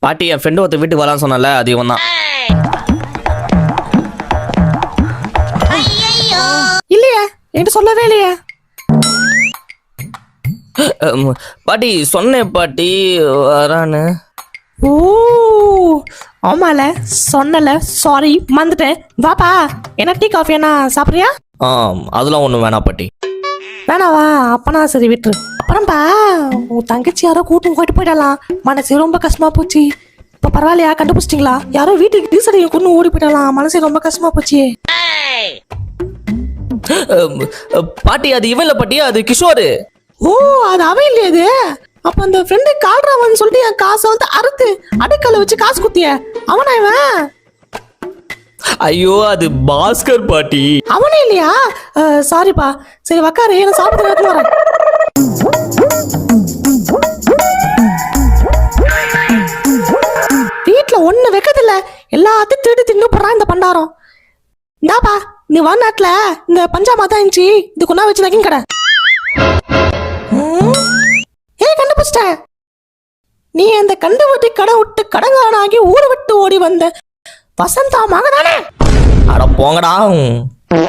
பாட்டி என் ஃப்ரெண்டு ஒருத்தர் வீட்டுக்கு வரலான்னு சொன்னல அது இவன் தான். இல்லையே என்கிட்ட சொல்லவே இல்லையே. பாட்டி சொன்னேன் பாட்டி வரான்னு. ஓ ஆமால சொன்னல, சாரி மறந்துட்டேன். வாப்பா, என்ன டீ காஃபி என்ன சாப்பிட்றியா? அதெல்லாம் ஒன்றும் வேணாம் பாட்டி. வேணாவா? அப்பனா சரி விட்டுரு. அப்புறம்பா உன் தங்கச்சி யாரோ கூட்டம் போயிட்டு போயிடலாம், மனசு ரொம்ப கஷ்டமா போச்சு. இப்போ பரவாயில்லையா, கண்டுபிடிச்சிட்டிங்களா? யாரோ வீட்டுக்கு டீசலையை கொண்டு ஓடி போயிடலாம், மனசு ரொம்ப கஷ்டமா போச்சு. பாட்டி அது இவன் இல்லை பாட்டி, அது கிஷோரு. ஓ அது அவன் இல்லையா? அது அப்ப அந்த ஃப்ரெண்டு கால்றாவன்னு சொல்லிட்டு என் காசை வந்து அறுத்து அடுக்கல வச்சு காசு குத்திய அவனா இவன்? ஐயோ அது பாஸ்கர் பாட்டி. அவனே இல்லையா? சாரிப்பா. சரி உக்காரு, நான் சாப்பிட்டு எடுத்து வரேன். வீட்டுல ஒண்ணு வைக்கதில்ல, எல்லாத்தையும் திருடி தின்னு போடுறான் இந்த பண்டாரம். இந்தாப்பா, நீ வர நேரத்துல இந்த பஞ்சாமா தான் இருந்துச்சு, இது கொண்டா வச்சு நக்கிங் கடை. கண்டுபிடிச்சிட்டேன். நீ அந்த கண்டுபிடி கடை விட்டு கடங்கானாகி ஊரை விட்டு ஓடி வந்த வசந்தா மகனானே. அட போங்கடா.